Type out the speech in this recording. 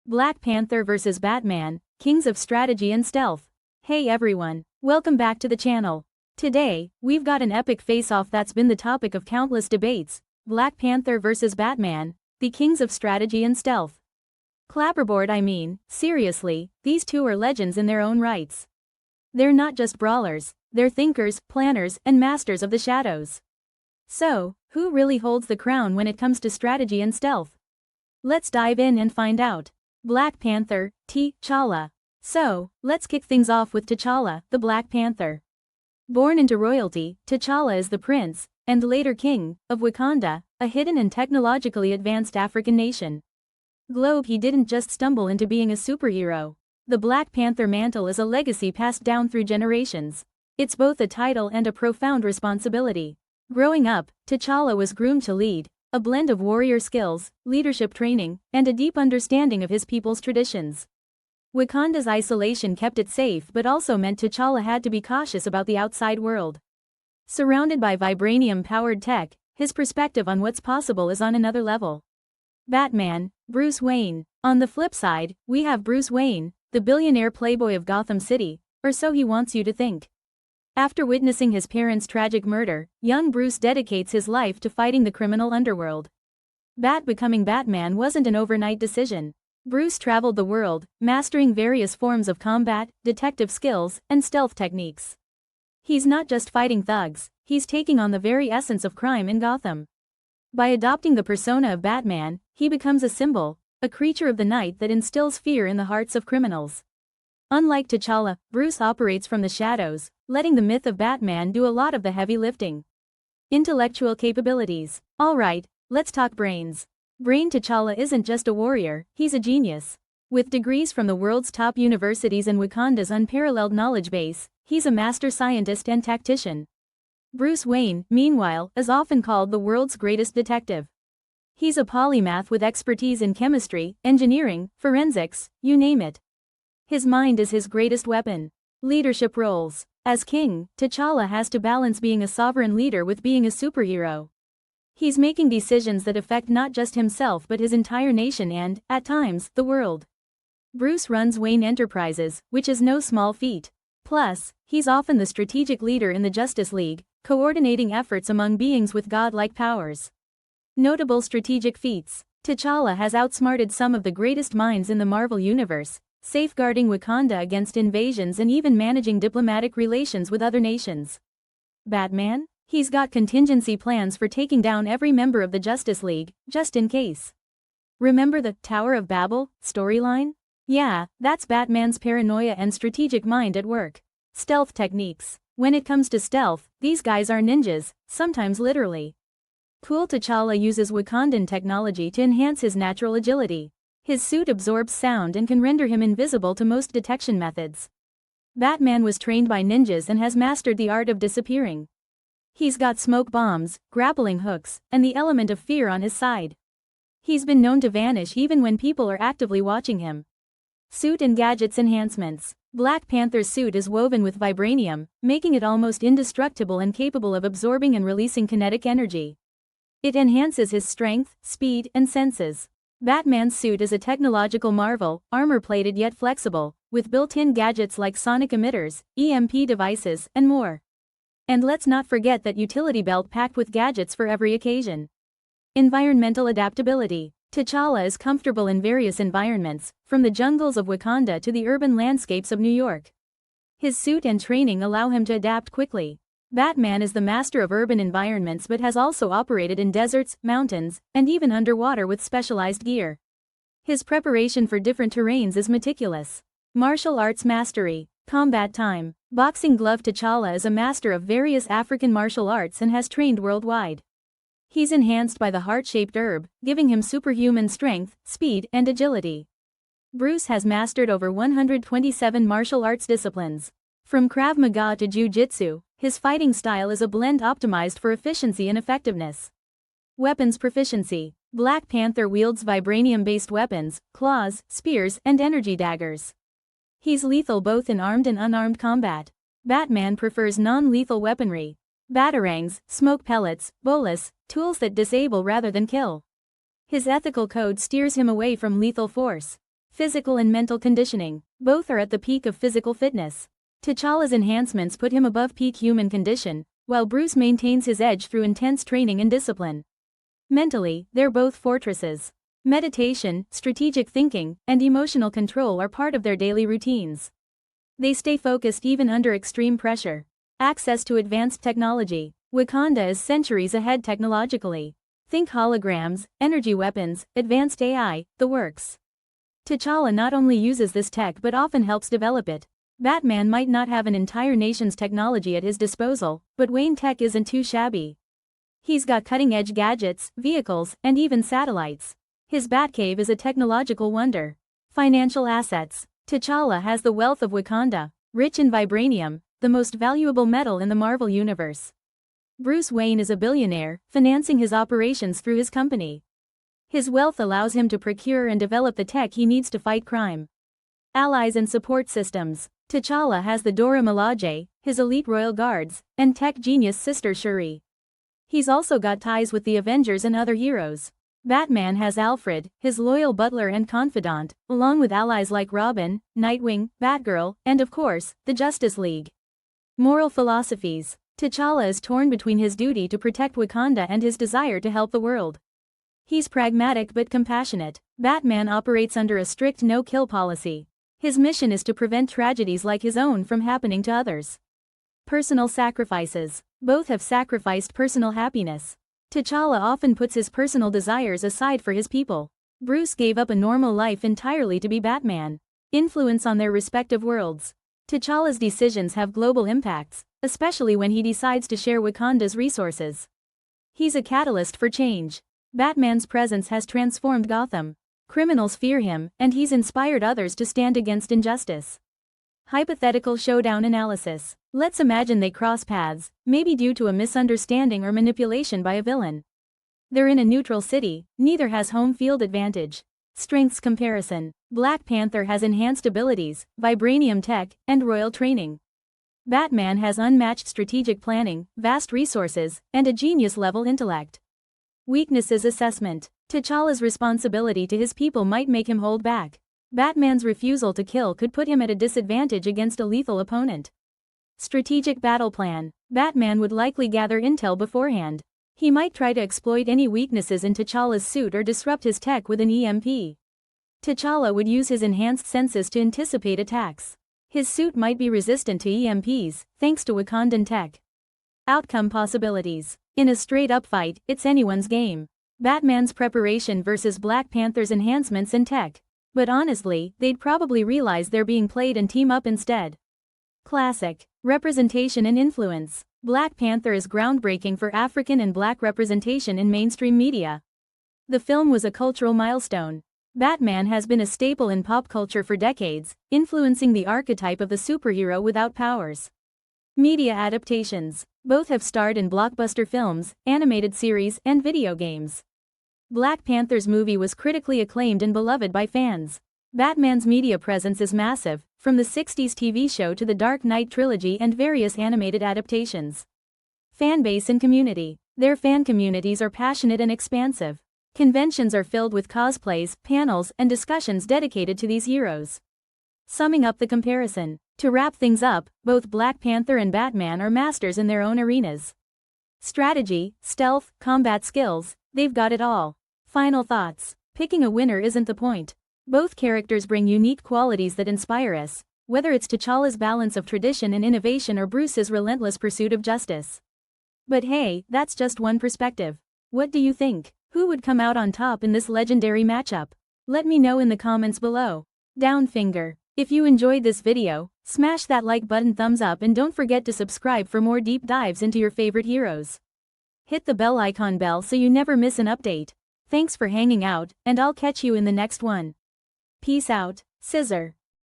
Black Panther vs. Batman, Kings of Strategy and Stealth. Hey everyone, welcome back to the channel. Today, we've got an epic face-off that's been the topic of countless debates. Black Panther vs. Batman, the Kings of Strategy and Stealth. Clapperboard, I mean, seriously, these two are legends in their own rights. They're not just brawlers, they're thinkers, planners, and masters of the shadows. So, who really holds the crown when it comes to strategy and stealth? Let's dive in and find out. Black Panther, T'Challa. So, let's kick things off with T'Challa, the Black Panther. Born into royalty, T'Challa is the prince, and later king, of Wakanda, a hidden and technologically advanced African nation. He didn't just stumble into being a superhero. The Black Panther mantle is a legacy passed down through generations. It's both a title and a profound responsibility. Growing up, T'Challa was groomed to lead, a blend of warrior skills, leadership training, and a deep understanding of his people's traditions. Wakanda's isolation kept it safe but also meant T'Challa had to be cautious about the outside world. Surrounded by vibranium-powered tech, his perspective on what's possible is on another level. Batman, Bruce Wayne. On the flip side, we have Bruce Wayne, the billionaire playboy of Gotham City, or so he wants you to think. After witnessing his parents' tragic murder, young Bruce dedicates his life to fighting the criminal underworld. Becoming Batman wasn't an overnight decision. Bruce traveled the world, mastering various forms of combat, detective skills, and stealth techniques. He's not just fighting thugs, he's taking on the very essence of crime in Gotham. By adopting the persona of Batman, he becomes a symbol, a creature of the night that instills fear in the hearts of criminals. Unlike T'Challa, Bruce operates from the shadows, letting the myth of Batman do a lot of the heavy lifting. Intellectual capabilities. Alright, let's talk brains. T'Challa isn't just a warrior, he's a genius. With degrees from the world's top universities and Wakanda's unparalleled knowledge base, he's a master scientist and tactician. Bruce Wayne, meanwhile, is often called the world's greatest detective. He's a polymath with expertise in chemistry, engineering, forensics, you name it. His mind is his greatest weapon. Leadership roles. As king, T'Challa has to balance being a sovereign leader with being a superhero. He's making decisions that affect not just himself but his entire nation and, at times, the world. Bruce runs Wayne Enterprises, which is no small feat. Plus, he's often the strategic leader in the Justice League, coordinating efforts among beings with godlike powers. Notable strategic feats. T'Challa has outsmarted some of the greatest minds in the Marvel Universe, safeguarding Wakanda against invasions and even managing diplomatic relations with other nations. Batman? He's got contingency plans for taking down every member of the Justice League, just in case. Remember the Tower of Babel storyline? Yeah, that's Batman's paranoia and strategic mind at work. Stealth techniques. When it comes to stealth, these guys are ninjas, sometimes literally. Cool. T'Challa uses Wakandan technology to enhance his natural agility. His suit absorbs sound and can render him invisible to most detection methods. Batman was trained by ninjas and has mastered the art of disappearing. He's got smoke bombs, grappling hooks, and the element of fear on his side. He's been known to vanish even when people are actively watching him. Suit and gadgets enhancements. Black Panther's suit is woven with vibranium, making it almost indestructible and capable of absorbing and releasing kinetic energy. It enhances his strength, speed, and senses. Batman's suit is a technological marvel, armor-plated yet flexible, with built-in gadgets like sonic emitters, EMP devices, and more. And let's not forget that utility belt packed with gadgets for every occasion. Environmental adaptability. T'Challa is comfortable in various environments, from the jungles of Wakanda to the urban landscapes of New York. His suit and training allow him to adapt quickly. Batman is the master of urban environments but has also operated in deserts, mountains, and even underwater with specialized gear. His preparation for different terrains is meticulous. Martial arts mastery. Combat time. Boxing glove. T'Challa is a master of various African martial arts and has trained worldwide. He's enhanced by the heart-shaped herb, giving him superhuman strength, speed, and agility. Bruce has mastered over 127 martial arts disciplines. From Krav Maga to Jiu-Jitsu, his fighting style is a blend optimized for efficiency and effectiveness. Weapons proficiency. Black Panther wields vibranium-based weapons, claws, spears, and energy daggers. He's lethal both in armed and unarmed combat. Batman prefers non-lethal weaponry. Batarangs, smoke pellets, bolas, tools that disable rather than kill. His ethical code steers him away from lethal force. Physical and mental conditioning. Both are at the peak of physical fitness. T'Challa's enhancements put him above peak human condition, while Bruce maintains his edge through intense training and discipline. Mentally, they're both fortresses. Meditation, strategic thinking, and emotional control are part of their daily routines. They stay focused even under extreme pressure. Access to advanced technology. Wakanda is centuries ahead technologically. Think holograms, energy weapons, advanced AI, the works. T'Challa not only uses this tech but often helps develop it. Batman might not have an entire nation's technology at his disposal, but Wayne Tech isn't too shabby. He's got cutting-edge gadgets, vehicles, and even satellites. His Batcave is a technological wonder. Financial assets. T'Challa has the wealth of Wakanda, rich in vibranium, the most valuable metal in the Marvel Universe. Bruce Wayne is a billionaire, financing his operations through his company. His wealth allows him to procure and develop the tech he needs to fight crime. Allies and support systems. T'Challa has the Dora Milaje, his elite royal guards, and tech genius sister Shuri. He's also got ties with the Avengers and other heroes. Batman has Alfred, his loyal butler and confidant, along with allies like Robin, Nightwing, Batgirl, and of course, the Justice League. Moral philosophies. T'Challa is torn between his duty to protect Wakanda and his desire to help the world. He's pragmatic but compassionate. Batman operates under a strict no-kill policy. His mission is to prevent tragedies like his own from happening to others. Personal sacrifices. Both have sacrificed personal happiness. T'Challa often puts his personal desires aside for his people. Bruce gave up a normal life entirely to be Batman. Influence on their respective worlds. T'Challa's decisions have global impacts, especially when he decides to share Wakanda's resources. He's a catalyst for change. Batman's presence has transformed Gotham. Criminals fear him, and he's inspired others to stand against injustice. Hypothetical showdown analysis. Let's imagine they cross paths, maybe due to a misunderstanding or manipulation by a villain. They're in a neutral city, neither has home field advantage. Strengths comparison. Black Panther has enhanced abilities, vibranium tech, and royal training. Batman has unmatched strategic planning, vast resources, and a genius-level intellect. Weaknesses assessment. T'Challa's responsibility to his people might make him hold back. Batman's refusal to kill could put him at a disadvantage against a lethal opponent. Strategic battle plan. Batman would likely gather intel beforehand. He might try to exploit any weaknesses in T'Challa's suit or disrupt his tech with an EMP. T'Challa would use his enhanced senses to anticipate attacks. His suit might be resistant to EMPs, thanks to Wakandan tech. Outcome possibilities. In a straight-up fight, it's anyone's game. Batman's preparation versus Black Panther's enhancements in tech. But honestly, they'd probably realize they're being played and team up instead. Classic. Representation and influence. Black Panther is groundbreaking for African and Black representation in mainstream media. The film was a cultural milestone. Batman has been a staple in pop culture for decades, influencing the archetype of the superhero without powers. Media adaptations. Both have starred in blockbuster films, animated series, and video games. Black Panther's movie was critically acclaimed and beloved by fans. Batman's media presence is massive, from the 60s TV show to the Dark Knight trilogy and various animated adaptations. Fanbase and community. Their fan communities are passionate and expansive. Conventions are filled with cosplays, panels, and discussions dedicated to these heroes. Summing up the comparison. To wrap things up, both Black Panther and Batman are masters in their own arenas. Strategy, stealth, combat skills, they've got it all. Final thoughts. Picking a winner isn't the point. Both characters bring unique qualities that inspire us, whether it's T'Challa's balance of tradition and innovation or Bruce's relentless pursuit of justice. But hey, that's just one perspective. What do you think? Who would come out on top in this legendary matchup? Let me know in the comments below. Down finger. If you enjoyed this video, smash that like button, thumbs up, and don't forget to subscribe for more deep dives into your favorite heroes. Hit the bell icon so you never miss an update. Thanks for hanging out, and I'll catch you in the next one. Peace out, Scissor.